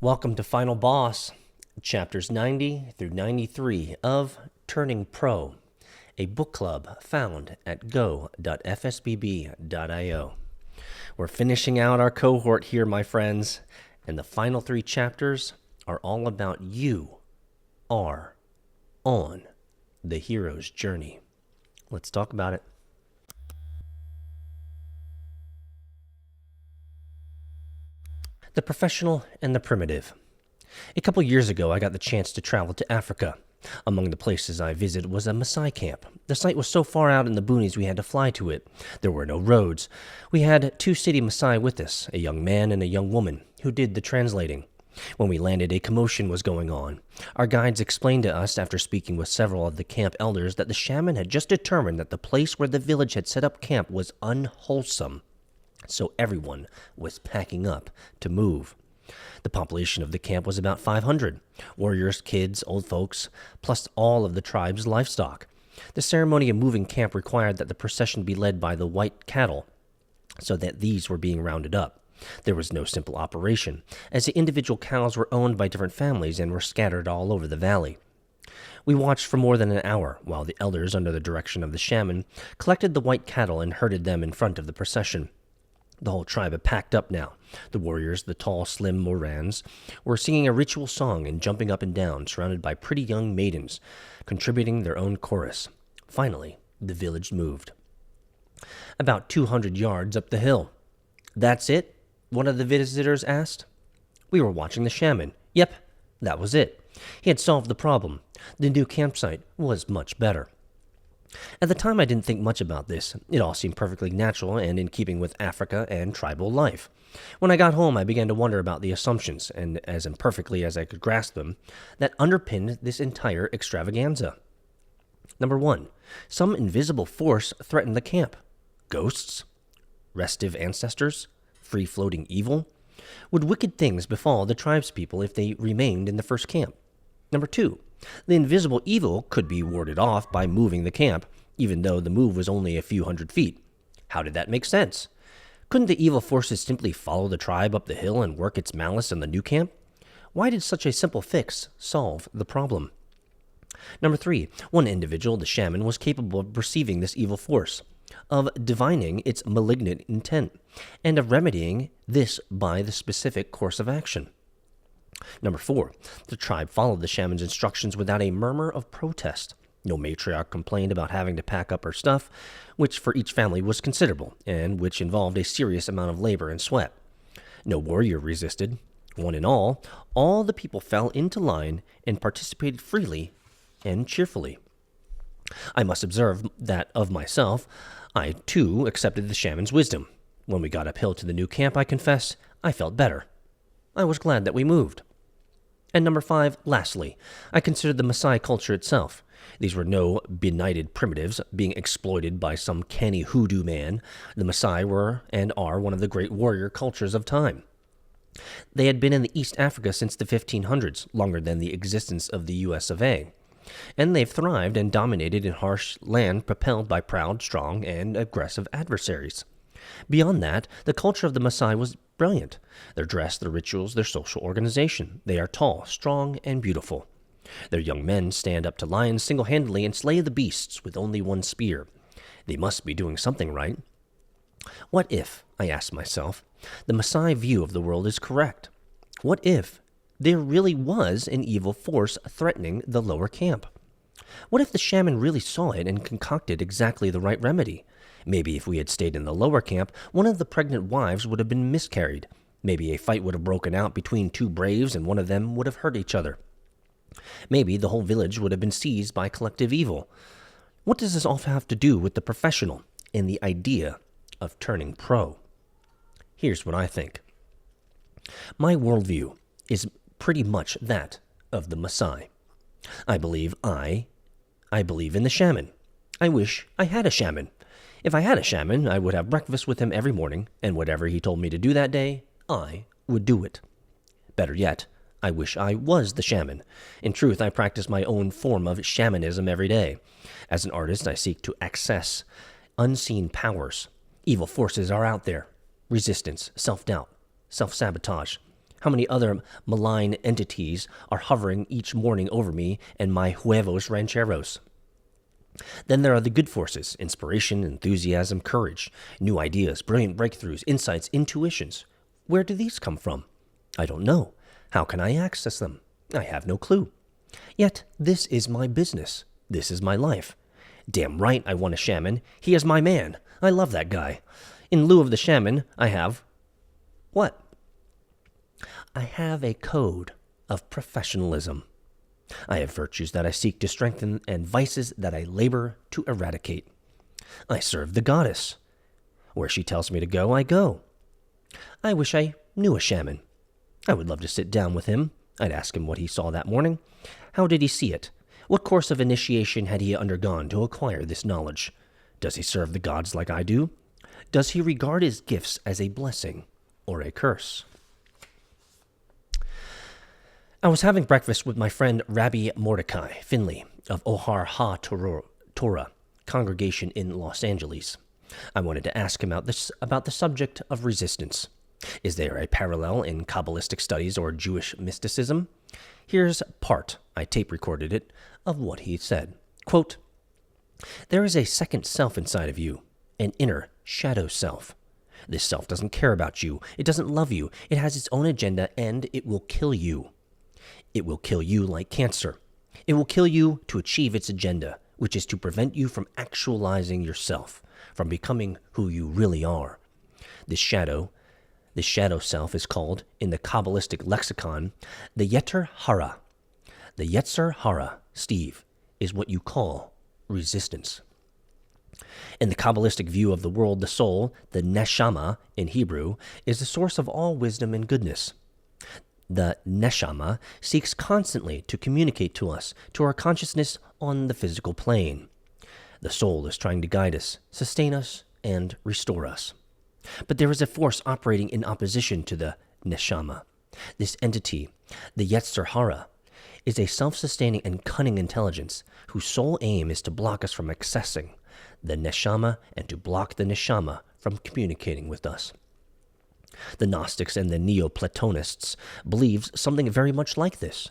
Welcome to Final Boss, chapters 90 through 93 of Turning Pro, a book club found at go.fsbb.io. We're finishing out our cohort here, my friends, and the final three chapters are all about you are on the hero's journey. Let's talk about it. The professional and the primitive. A couple years ago, I got the chance to travel to Africa. Among the places I visited was a Maasai camp. The site was so far out in the boonies we had to fly to it. There were no roads. We had two city Maasai with us, a young man and a young woman, who did the translating. When we landed, a commotion was going on. Our guides explained to us, after speaking with several of the camp elders, that the shaman had just determined that the place where the village had set up camp was unwholesome. So everyone was packing up to move. The population of the camp was about 500, warriors, kids, old folks, plus all of the tribe's livestock. The ceremony of moving camp required that the procession be led by the white cattle, so that these were being rounded up. There was no simple operation, as the individual cows were owned by different families and were scattered all over the valley. We watched for more than an hour, while the elders, under the direction of the shaman, collected the white cattle and herded them in front of the procession. The whole tribe had packed up now. The warriors, the tall, slim Morans, were singing a ritual song and jumping up and down, surrounded by pretty young maidens, contributing their own chorus. Finally, the village moved. About 200 yards up the hill. "That's it?" one of the visitors asked. We were watching the shaman. Yep, that was it. He had solved the problem. The new campsite was much better. At the time, I didn't think much about this. It all seemed perfectly natural and in keeping with Africa and tribal life. When I got home, I began to wonder about the assumptions, and as imperfectly as I could grasp them, that underpinned this entire extravaganza. Number 1, some invisible force threatened the camp. Ghosts? Restive ancestors? Free-floating evil? Would wicked things befall the tribespeople if they remained in the first camp? Number 2, the invisible evil could be warded off by moving the camp, even though the move was only a few hundred feet. How did that make sense? Couldn't the evil forces simply follow the tribe up the hill and work its malice in the new camp? Why did such a simple fix solve the problem? Number 3, one individual, the shaman, was capable of perceiving this evil force, of divining its malignant intent, and of remedying this by the specific course of action. Number 4, the tribe followed the shaman's instructions without a murmur of protest. No matriarch complained about having to pack up her stuff, which for each family was considerable, and which involved a serious amount of labor and sweat. No warrior resisted. One and all the people fell into line and participated freely and cheerfully. I must observe that of myself, I too accepted the shaman's wisdom. When we got uphill to the new camp, I confess, I felt better. I was glad that we moved. And number 5, lastly, I considered the Maasai culture itself. These were no benighted primitives being exploited by some canny hoodoo man. The Maasai were and are one of the great warrior cultures of time. They had been in the East Africa since the 1500s, longer than the existence of the US of A. And they've thrived and dominated in harsh land propelled by proud, strong, and aggressive adversaries. Beyond that, the culture of the Maasai was brilliant. Their dress, their rituals, their social organization. They are tall, strong, and beautiful. Their young men stand up to lions single-handedly and slay the beasts with only one spear. They must be doing something right. What if, I asked myself, the Maasai view of the world is correct? What if there really was an evil force threatening the lower camp? What if the shaman really saw it and concocted exactly the right remedy? Maybe if we had stayed in the lower camp, one of the pregnant wives would have been miscarried. Maybe a fight would have broken out between two braves and one of them would have hurt each other. Maybe the whole village would have been seized by collective evil. What does this all have to do with the professional and the idea of turning pro? Here's what I think. My worldview is pretty much that of the Maasai. I believe in the shaman. I wish I had a shaman. If I had a shaman, I would have breakfast with him every morning, and whatever he told me to do that day, I would do it. Better yet, I wish I was the shaman. In truth, I practice my own form of shamanism every day. As an artist, I seek to access unseen powers. Evil forces are out there. Resistance, self-doubt, self-sabotage. How many other malign entities are hovering each morning over me and my huevos rancheros? Then there are the good forces: inspiration, enthusiasm, courage, new ideas, brilliant breakthroughs, insights, intuitions. Where do these come from? I don't know. How can I access them? I have no clue. Yet this is my business. This is my life. Damn right I want a shaman. He is my man. I love that guy. In lieu of the shaman, I have... what? I have a code of professionalism. I have virtues that I seek to strengthen and vices that I labor to eradicate. I serve the goddess. Where she tells me to go, I go. I wish I knew a shaman. I would love to sit down with him. I'd ask him what he saw that morning. How did he see it? What course of initiation had he undergone to acquire this knowledge? Does he serve the gods like I do? Does he regard his gifts as a blessing or a curse? I was having breakfast with my friend Rabbi Mordecai Finley of Ohar Ha-Torah congregation in Los Angeles. I wanted to ask him about the subject of resistance. Is there a parallel in Kabbalistic studies or Jewish mysticism? Here's part, I tape recorded it, of what he said. Quote, "There is a second self inside of you, an inner shadow self. This self doesn't care about you. It doesn't love you. It has its own agenda, and it will kill you. It will kill you like cancer. It will kill you to achieve its agenda, which is to prevent you from actualizing yourself, from becoming who you really are. This shadow self is called, in the Kabbalistic lexicon, the Yetzer Hara. The Yetzer Hara, Steve, is what you call resistance. In the Kabbalistic view of the world, the soul, the neshama in Hebrew, is the source of all wisdom and goodness. The neshama seeks constantly to communicate to us, to our consciousness on the physical plane. The soul is trying to guide us, sustain us, and restore us. But there is a force operating in opposition to the neshama. This entity, the Yetzer Hara, is a self-sustaining and cunning intelligence whose sole aim is to block us from accessing the neshama and to block the neshama from communicating with us. The Gnostics and the Neoplatonists believed something very much like this.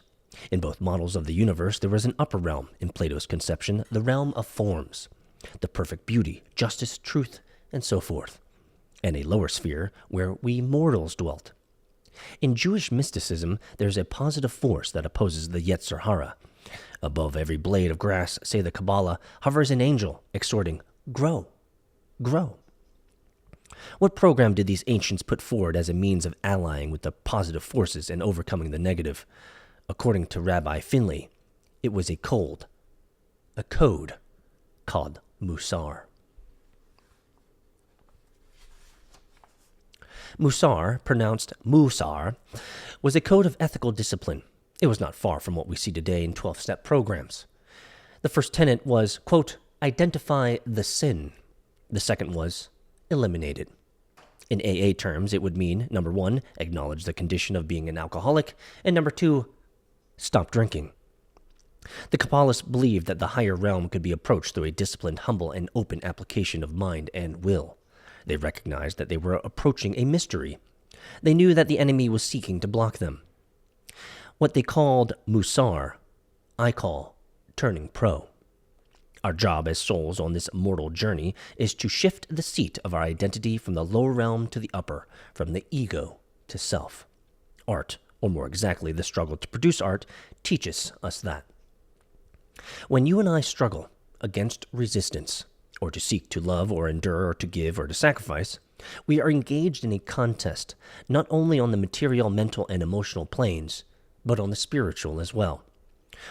In both models of the universe, there was an upper realm, in Plato's conception, the realm of forms, the perfect beauty, justice, truth, and so forth, and a lower sphere where we mortals dwelt. In Jewish mysticism, there is a positive force that opposes the Yetzer Hara. Above every blade of grass, say the Kabbalah, hovers an angel, exhorting, grow, grow. What program did these ancients put forward as a means of allying with the positive forces and overcoming the negative? According to Rabbi Finley, it was a code called Musar. Musar, pronounced Musar, was a code of ethical discipline. It was not far from what we see today in 12-step programs. The first tenet was, quote, identify the sin. The second was, eliminate it. In AA terms, it would mean, number 1, acknowledge the condition of being an alcoholic, and number 2, stop drinking. The Kabbalists believed that the higher realm could be approached through a disciplined, humble, and open application of mind and will. They recognized that they were approaching a mystery. They knew that the enemy was seeking to block them. What they called Musar, I call turning pro. Our job as souls on this mortal journey is to shift the seat of our identity from the lower realm to the upper, from the ego to self. Art, or more exactly, the struggle to produce art, teaches us that. When you and I struggle against resistance, or to seek to love or endure or to give or to sacrifice, we are engaged in a contest, not only on the material, mental, and emotional planes, but on the spiritual as well.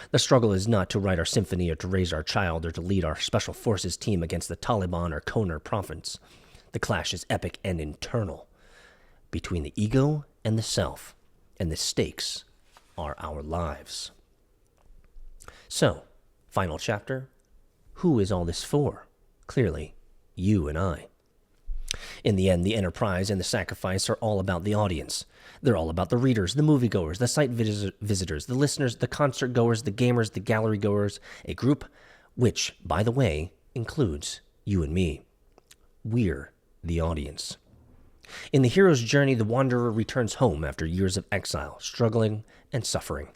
The struggle is not to write our symphony or to raise our child or to lead our special forces team against the Taliban or Khmer province. The clash is epic and internal, between the ego and the self, and the stakes are our lives. So, final chapter, who is all this for? Clearly, you and I. In the end, the enterprise and the sacrifice are all about the audience. They're all about the readers, the moviegoers, the site visitors, the listeners, the concert goers, the gamers, the gallery goers, a group which, by the way, includes you and me. We're the audience. In the hero's journey, the wanderer returns home after years of exile, struggling and suffering.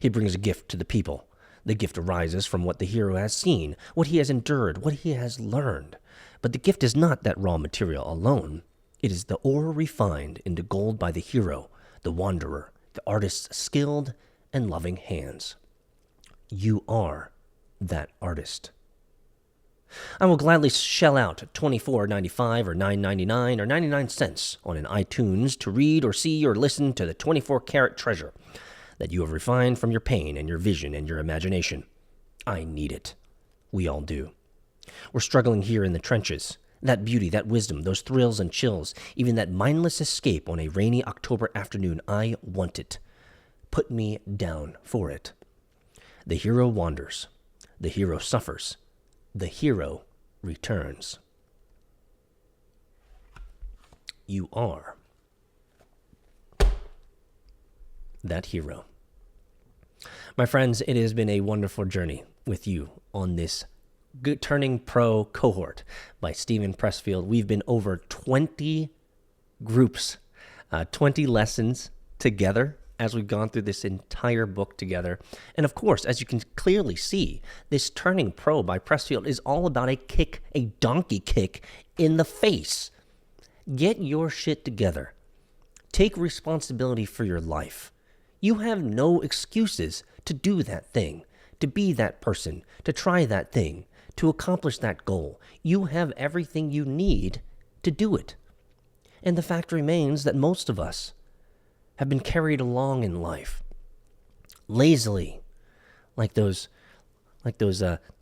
He brings a gift to the people. The gift arises from what the hero has seen, what he has endured, what he has learned. But the gift is not that raw material alone. It is the ore refined into gold by the hero, the wanderer, the artist's skilled and loving hands. You are that artist. I will gladly shell out $24.95 or $9.99 or 99 cents on an iTunes to read or see or listen to the 24-karat treasure that you have refined from your pain and your vision and your imagination. I need it. We all do. We're struggling here in the trenches. That beauty, that wisdom, those thrills and chills, even that mindless escape on a rainy October afternoon, I want it. Put me down for it. The hero wanders. The hero suffers. The hero returns. You are that hero. My friends, it has been a wonderful journey with you on this Good Turning Pro cohort by Steven Pressfield. We've been over 20 groups, 20 lessons together as we've gone through this entire book together. And of course, as you can clearly see, this Turning Pro by Pressfield is all about a donkey kick in the face. Get your shit together. Take responsibility for your life. You have no excuses to do that thing, to be that person, to try that thing, to accomplish that goal. You have everything you need to do it. And the fact remains that most of us have been carried along in life lazily, like the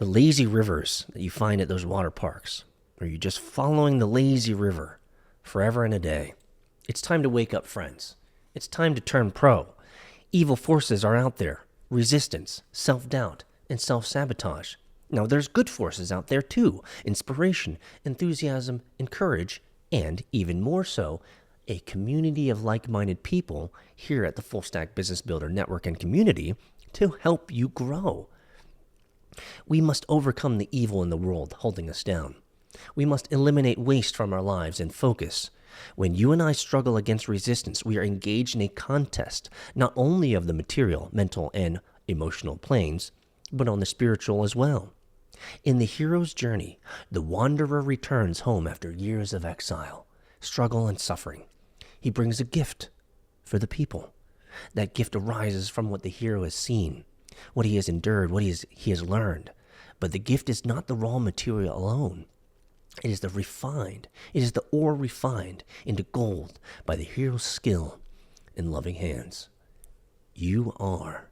lazy rivers that you find at those water parks, where you're just following the lazy river forever and a day. It's time to wake up, friends. It's time to turn pro. Evil forces are out there. Resistance, self-doubt, and self-sabotage. Now, there's good forces out there too. Inspiration, enthusiasm, and courage, and even more so, a community of like-minded people here at the Full Stack Business Builder Network and community to help you grow. We must overcome the evil in the world holding us down. We must eliminate waste from our lives and focus. When you and I struggle against resistance, we are engaged in a contest, not only of the material, mental, and emotional planes, but on the spiritual as well. In the hero's journey, the wanderer returns home after years of exile, struggle, and suffering. He brings a gift for the people. That gift arises from what the hero has seen, what he has endured, what he has learned. But the gift is not the raw material alone. It is the ore refined into gold by the hero's skill and loving hands. You are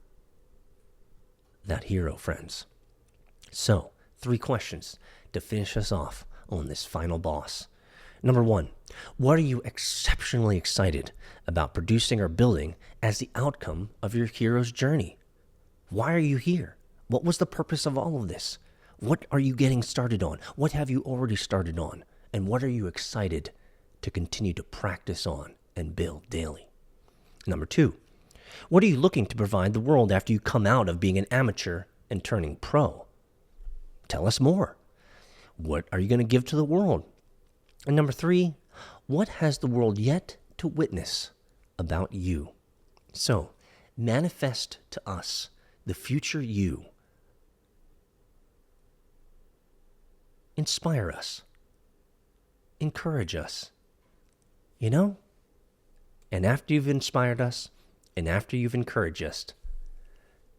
that hero, friends. So, 3 questions to finish us off on this final boss. Number 1, what are you exceptionally excited about producing or building as the outcome of your hero's journey? Why are you here? What was the purpose of all of this? What are you getting started on? What have you already started on? And what are you excited to continue to practice on and build daily? Number 2, what are you looking to provide the world after you come out of being an amateur and turning pro? Tell us more. What are you going to give to the world? And number 3, what has the world yet to witness about you? So, manifest to us the future you. Inspire us. Encourage us. And after you've inspired us, and after you've encouraged us,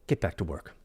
get back to work.